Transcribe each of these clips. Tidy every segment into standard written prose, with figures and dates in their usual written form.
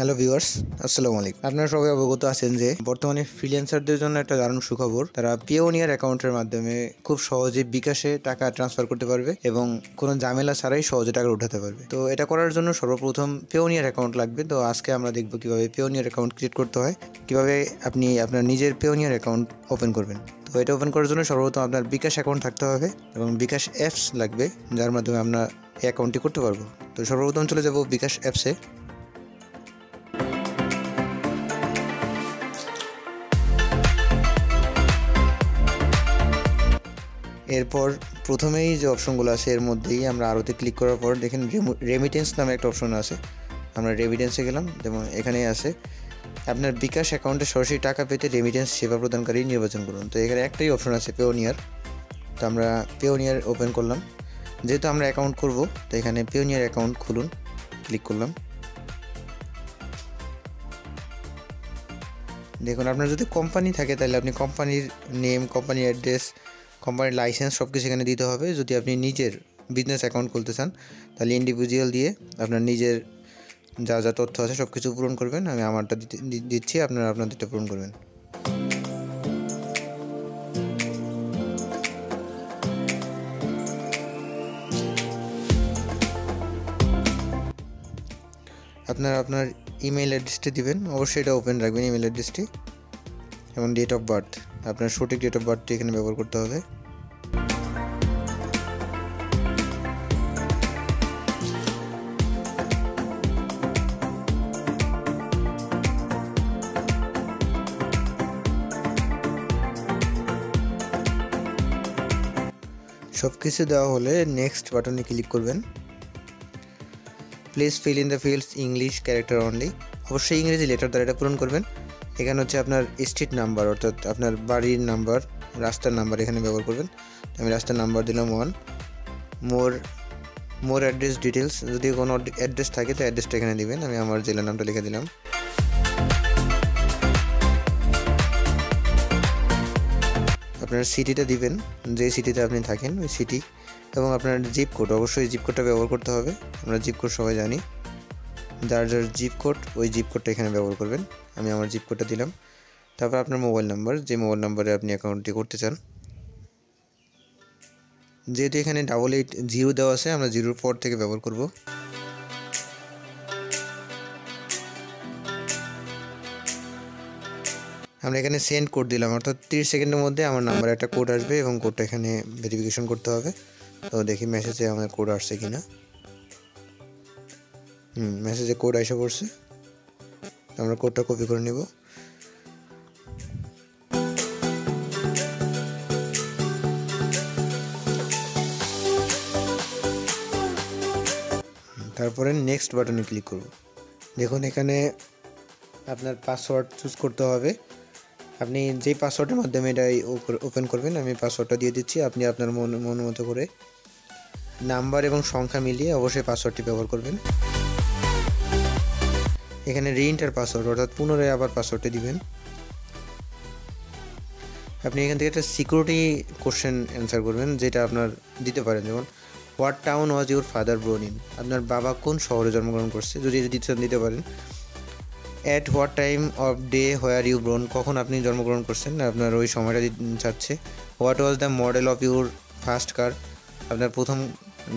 Hello viewers, আসসালামু আলাইকুম। আপনারা সবাই অবগত আছেন যে বর্তমানে ফ্রিল্যান্সারদের জন্য একটা দারুণ সুখবর। তারা পেওনিয়ার অ্যাকাউন্টের মাধ্যমে খুব সহজে বিকাশে টাকা ট্রান্সফার করতে পারবে এবং কোনো ঝামেলা ছাড়াই সহজে টাকা উঠাতে পারবে। তো এটা করার জন্য সর্বপ্রথম পেওনিয়ার অ্যাকাউন্ট লাগবে। তো আজকে আমরা দেখব কিভাবে পেওনিয়ার অ্যাকাউন্ট ক্রিয়েট করতে হয়, কিভাবে আপনি আপনার নিজের পেওনিয়ার অ্যাকাউন্ট ওপেন করবেন। তো এটা ওপেন করার জন্য সর্বপ্রথম আপনার বিকাশ অ্যাকাউন্ট থাকতে হবে এবং বিকাশ অ্যাপস লাগবে, যার মাধ্যমে আমরা এই অ্যাকাউন্টটি করতে পারবো। তো সর্বপ্রথম চলে যাব বিকাশ অ্যাপসে। এরপর প্রথমেই যে অপশনগুলো আছে এর মধ্যেই আমরা আরোতে ক্লিক করার পর দেখেন রেমিটেন্স নামে একটা অপশন আছে। আমরা রেমিটেন্সে গেলাম, যেমন এখানেই আছে আপনার বিকাশ অ্যাকাউন্টে সরাসরি টাকা পেতে রেমিটেন্স সেবা প্রদানকারী নির্বাচন করুন। তো এখানে একটাই অপশন আছে, পেওনিয়ার। তো আমরা পেওনিয়ার ওপেন করলাম। যেহেতু আমরা অ্যাকাউন্ট করব, তো এখানে পেওনিয়ার অ্যাকাউন্ট খুলুন ক্লিক করলাম। দেখুন, আপনার যদি কোম্পানি থাকে তাহলে আপনি কোম্পানির নেম, কোম্পানির অ্যাড্রেস, কোম্পানির লাইসেন্স সব কিছু এখানে দিতে হবে। যদি আপনি নিজের বিজনেস অ্যাকাউন্ট খুলতে চান তাহলে ইন্ডিভিজুয়াল দিয়ে আপনার নিজের যা যা তথ্য আছে সব কিছু পূরণ করবেন। আমি আমারটা দিচ্ছি, আপনারা আপনাদেরটা পূরণ করবেন। আপনারা আপনার ইমেল অ্যাড্রেসটি দিবেন, অবশ্যই এটা ওপেন রাখবেন ইমেল অ্যাড্রেসটি, এবং ডেট অফ বার্থ, আপনার সঠিক ডেট অফ বার্থটি এখানে ব্যবহার করতে হবে। সব কিছু দেওয়া হলে নেক্সট বাটনে ক্লিক করবেন। Please fill in the fields English character only, অবশ্যই ইংরেজি লেটার দ্বারা এটা পূরণ করবেন। এখানে হচ্ছে আপনার স্ট্রিট নাম্বার, অর্থাৎ আপনার বাড়ির নাম্বার, রাস্তার নাম্বার এখানে ব্যবহার করবেন। আমি রাস্তার নাম্বার দিলাম 1। মোর অ্যাড্রেস ডিটেলস, যদি কোনো অ্যাড্রেস থাকে তো অ্যাড্রেসটা এখানে দিবেন। আমি আমার জেলার নামটা লিখে দিলাম। আপনার সিটিটা দিবেন, যে সিটিতে আপনি থাকেন ওই সিটি, এবং আপনার জিপ কোড, অবশ্যই জিপ কোডটা ব্যবহার করতে হবে। আমরা জিপ কোড সবাই জানি, যার যার জিপ কোড ওই জিপ কোডটা এখানে ব্যবহার করবেন। আমি আমার জিপ কোডটা দিলাম। তারপর আপনার মোবাইল নাম্বার, যে মোবাইল নাম্বারে আপনি অ্যাকাউন্টটি করতে চান। যেহেতু এখানে 88 দেওয়া আছে, আমরা 0 পর থেকে ব্যবহার করব। আমরা এখানে সেন্ড কোড দিলাম, অর্থাৎ 30 সেকেন্ডের মধ্যে আমার নাম্বারে একটা কোড আসবে এবং কোডটা এখানে ভেরিফিকেশন করতে হবে। তো দেখি মেসেজে আমার কোড আসছে কিনা। মেসেজে কোড এসে পড়ছে, আমরা কোডটা কপি করে নেব। তারপরে নেক্সট বাটনে ক্লিক করব। দেখুন, এখানে আপনার পাসওয়ার্ড চুজ করতে হবে। আপনি যেই পাসওয়ার্ডের মাধ্যমে এটাই ওপেন করবেন, আমি পাসওয়ার্ডটা দিয়ে দিচ্ছি। আপনি আপনার মন মতো করে নাম্বার এবং সংখ্যা মিলিয়ে অবশ্যই পাসওয়ার্ডটি ব্যবহার করবেন। এখানে রিএন্টার পাসওয়ার্ড, অর্থাৎ পুনরায় আবার পাসওয়ার্ডটি দিবেন। আপনি এখান থেকে একটা সিকিউরিটি কোশ্চেন অ্যান্সার করবেন, যেটা আপনার দিতে পারেন, যেমন what town was your father born in, আপনার বাবা কোন শহরে জন্মগ্রহণ করছে, যদি দিতে পারেন। At what time of day where you born, কখন আপনি জন্মগ্রহণ করছেন, আপনার ওই সময়টা চাচ্ছে। What was the model of your first car, আপনার প্রথম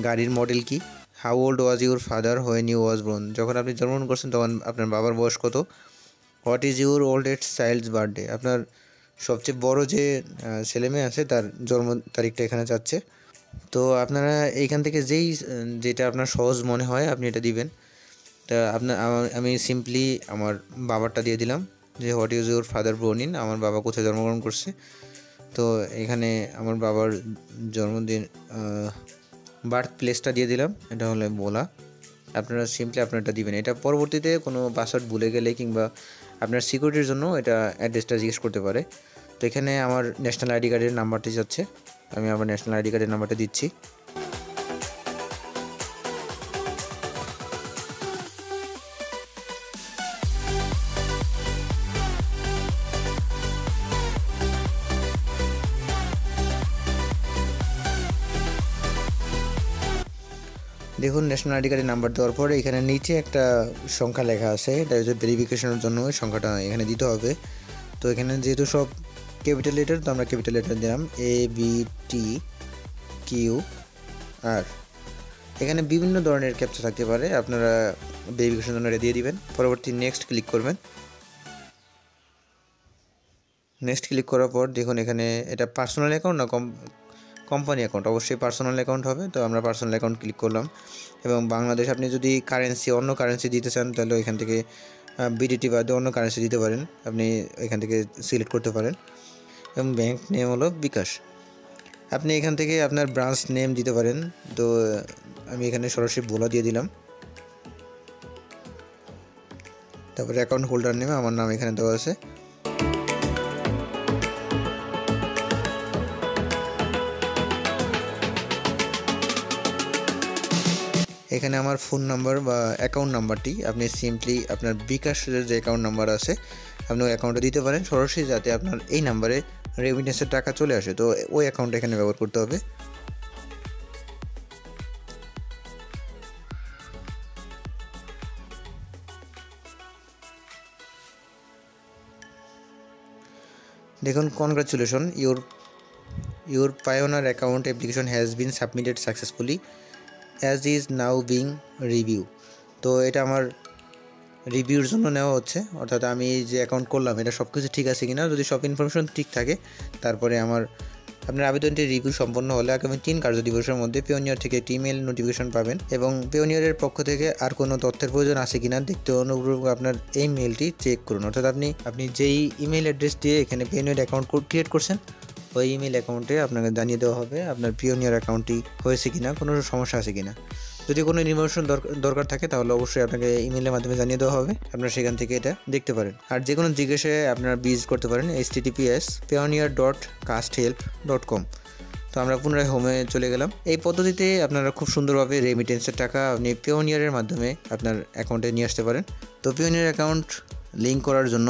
গাড়ির মডেল কি। How old was your father when you was born, যখন আপনি জন্মগ্রহণ করছেন তখন আপনার বাবার বয়স কত। What is your oldest child's birthday, আপনার সবচেয়ে বড় যে ছেলে মেয়ে আছে তার জন্ম তারিখটা এখানে চাচ্ছে। তো আপনারা এইখান থেকে যেটা আপনার সহজ মনে হয় আপনি এটা দিবেন। তা আমি সিম্পলি আমার বাবারটা দিয়ে দিলাম, যে what is your father born in, আমার বাবা কোথায় জন্মগ্রহণ করছে। তো এখানে আমার বাবার জন্মদিন বার্থ প্লেসটা দিয়ে দিলাম, এটা হলো বলা। আপনারা সিম্পলি আপনারটা দিবেন। এটা পরবর্তীতে কোনো পাসওয়ার্ড ভুলে গেলে কিংবা আপনার সিকিউরিটির জন্য এটা অ্যাড্রেসটা জিজ্ঞেস করতে পারে। তো এখানে আমার ন্যাশনাল আইডি কার্ডের নাম্বারটি যাচ্ছে, আমি আমার ন্যাশনাল আইডি কার্ডের নাম্বারটা দিচ্ছি। দেখুন ন্যাশনাল আইডি কার্ডের নাম্বার দেওয়ার পরে এখানে নিচে একটা সংখ্যা লেখা আছে, এটা হচ্ছে ভেরিফিকেশনের জন্য ওই সংখ্যাটা এখানে দিতে হবে। তো এখানে যেহেতু সব ক্যাপিটাল লেটার, তো আমরা ক্যাপিটাল লেটার দিলাম ABTQR। এখানে বিভিন্ন ধরনের ক্যাপচা থাকতে পারে, আপনারা ভেরিফিকেশনের জন্য এটা দিয়ে দিবেন। পরবর্তী নেক্সট ক্লিক করবেন। নেক্সট ক্লিক করার পর দেখুন এখানে এটা পার্সোনাল অ্যাকাউন্ট না কোম্পানি অ্যাকাউন্ট, অবশ্যই পার্সোনাল অ্যাকাউন্ট হবে। তো আমরা পার্সোনাল অ্যাকাউন্ট ক্লিক করলাম এবং বাংলাদেশ, আপনি যদি অন্য কারেন্সি দিতে চান তাহলে এখান থেকে বিডিটি বাদে অন্য কারেন্সি দিতে পারেন, আপনি এখান থেকে সিলেক্ট করতে পারেন। এবং ব্যাংক নেম হলো বিকাশ। আপনি এখান থেকে আপনার ব্রাঞ্চ নেম দিতে পারেন। তো আমি এখানে সরাসরি ভোলা দিয়ে দিলাম। তারপরে অ্যাকাউন্ট হোল্ডার নেমে আমার নাম এখানে দেওয়া আছে। এখানে আমার ফোন নাম্বার বা অ্যাকাউন্ট নাম্বারটি আপনি সিম্পলি আপনার বিকাশের যে অ্যাকাউন্ট নাম্বার আছে আপনি ওই অ্যাকাউন্টে দিতে পারেন সরাসরি, যাতে আপনার এই নাম্বারে রেমিটেন্সের টাকা চলে আসে। তো ওই অ্যাকাউন্ট এখানে ব্যবহার করতে হবে। দেখুন congratulation, your Payoneer account application has been submitted successfully as is now being review। তো এটা আমার রিভিউর জন্য নেওয়া হচ্ছে, অর্থাৎ আমি যে অ্যাকাউন্ট করলাম এটা সব কিছু ঠিক আছে কিনা। যদি সব ইনফরমেশন ঠিক থাকে তারপরে আপনার আবেদনটি রিভিউ সম্পন্ন হলে আগামী 3 কার্যদিবসের মধ্যে পেওনিয়ার থেকে একটি ইমেল নোটিফিকেশন পাবেন এবং পেওনিয়ারের পক্ষ থেকে আর কোনো তথ্যের প্রয়োজন আছে কিনা দেখতে অনুগ্রহ আপনার এই মেলটি চেক করুন। অর্থাৎ আপনি যেই ইমেল অ্যাড্রেস দিয়ে এখানে পেওনিয়ার অ্যাকাউন্ট ক্রিয়েট করছেন ওই ইমেল অ্যাকাউন্টে আপনাকে জানিয়ে দেওয়া হবে আপনার পেওনিয়ার অ্যাকাউন্টটি হয়েছে কিনা, কোনো সমস্যা আছে কিনা। যদি কোনো ইনফরমেশন দরকার থাকে তাহলে অবশ্যই আপনাকে ইমেলের মাধ্যমে জানিয়ে দেওয়া হবে, আপনারা সেখান থেকে এটা দেখতে পারেন। আর যে কোনো জিজ্ঞাসায় আপনারা ভিজিট করতে পারেন https://payoneer.casthelp.com। তো আমরা পুনরায় হোমে চলে গেলাম। এই পদ্ধতিতে আপনারা খুব সুন্দরভাবে রেমিটেন্সের টাকা আপনি পেওনিয়ারের মাধ্যমে আপনার অ্যাকাউন্টে নিয়ে আসতে পারেন। তো পেওনিয়ার অ্যাকাউন্ট লিঙ্ক করার জন্য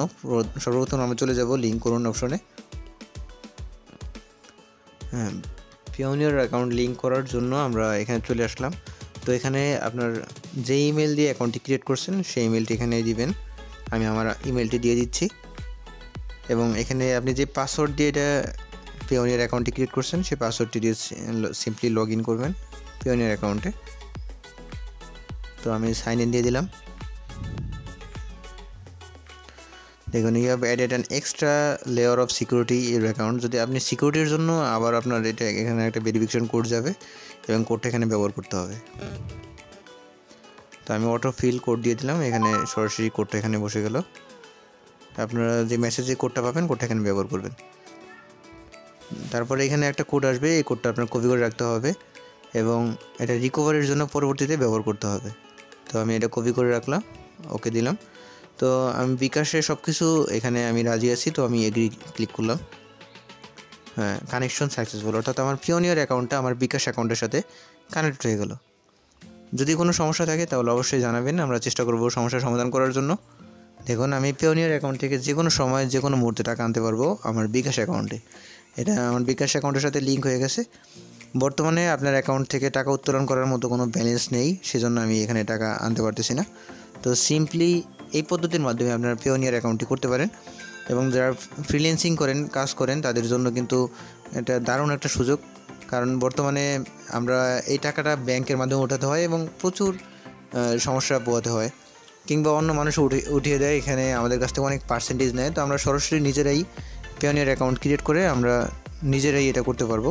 সর্বপ্রথম আমরা চলে যাব লিঙ্ক করুন অপশনে। হ্যাঁ, পেওনিয়ার অ্যাকাউন্ট লিঙ্ক করার জন্য আমরা এখানে চলে আসলাম। তো এখানে আপনার যে ইমেল দিয়ে অ্যাকাউন্টটি ক্রিয়েট করছেন সেই ইমেলটি এখানে দিবেন। আমি আমার ইমেলটি দিয়ে দিচ্ছি এবং এখানে আপনি যে পাসওয়ার্ড দিয়ে এটা পেওনিয়ার অ্যাকাউন্টটি ক্রিয়েট করছেন সেই পাসওয়ার্ডটি দিয়ে সিম্পলি লগ ইন করবেন পেওনিয়ার অ্যাকাউন্টে। তো আমি সাইন ইন দিয়ে দিলাম। দেখুন you have added an extra layer of security your account. যদি আপনি সিকিউরিটির জন্য আবার আপনার এটা এখানে একটা ভেরিফিকেশন কোড যাবে এবং কোডটা এখানে ব্যবহার করতে হবে। তো আমি অটো ফিল কোড দিয়ে দিলাম, এখানে সরাসরি কোডটা এখানে বসে গেল। আপনারা যে মেসেজে কোডটা পাবেন কোডটা এখানে ব্যবহার করবেন। তারপরে এখানে একটা কোড আসবে, এই কোডটা আপনার কপি করে রাখতে হবে এবং এটা রিকভারির জন্য পরবর্তীতে ব্যবহার করতে হবে। তো আমি এটা কপি করে রাখলাম, ওকে দিলাম। তো আমি বিকাশে সব কিছু এখানে আমি রাজি আছি, তো আমি এগ্রি ক্লিক করলাম। হ্যাঁ, কানেকশন সাকসেসফুল, অর্থাৎ আমার পেওনিয়ার অ্যাকাউন্টটা আমার বিকাশ অ্যাকাউন্টের সাথে কানেক্ট হয়ে গেল। যদি কোনো সমস্যা থাকে তাহলে অবশ্যই জানাবেন, আমরা চেষ্টা করব সমস্যার সমাধান করার জন্য। দেখুন আমি পেওনিয়ার অ্যাকাউন্ট থেকে যে কোনো সময় যে কোনো মুহূর্তে টাকা আনতে পারবো আমার বিকাশ অ্যাকাউন্টে। এটা আমার বিকাশ অ্যাকাউন্টের সাথে লিঙ্ক হয়ে গেছে। বর্তমানে আপনার অ্যাকাউন্ট থেকে টাকা উত্তোলন করার মতো কোনো ব্যালেন্স নেই, সেজন্য আমি এখানে টাকা আনতে পারতেছি না। তো সিম্পলি এই পদ্ধতির মাধ্যমে আপনার পেওনিয়ার অ্যাকাউন্টটি করতে পারেন এবং যারা ফ্রিল্যান্সিং করেন, কাজ করেন, তাদের জন্য কিন্তু এটা দারুণ একটা সুযোগ। কারণ বর্তমানে আমরা এই টাকাটা ব্যাংকের মাধ্যমে ওঠাতে হয় এবং প্রচুর সমস্যা পোহাতে হয়, কিংবা অন্য মানুষ উঠিয়ে দেয়, এখানে আমাদের কাছ থেকে অনেক পার্সেন্টেজ নেয়। তো আমরা সরাসরি নিজেরাই পেওনিয়ার অ্যাকাউন্ট ক্রিয়েট করে আমরা নিজেরাই এটা করতে পারবো।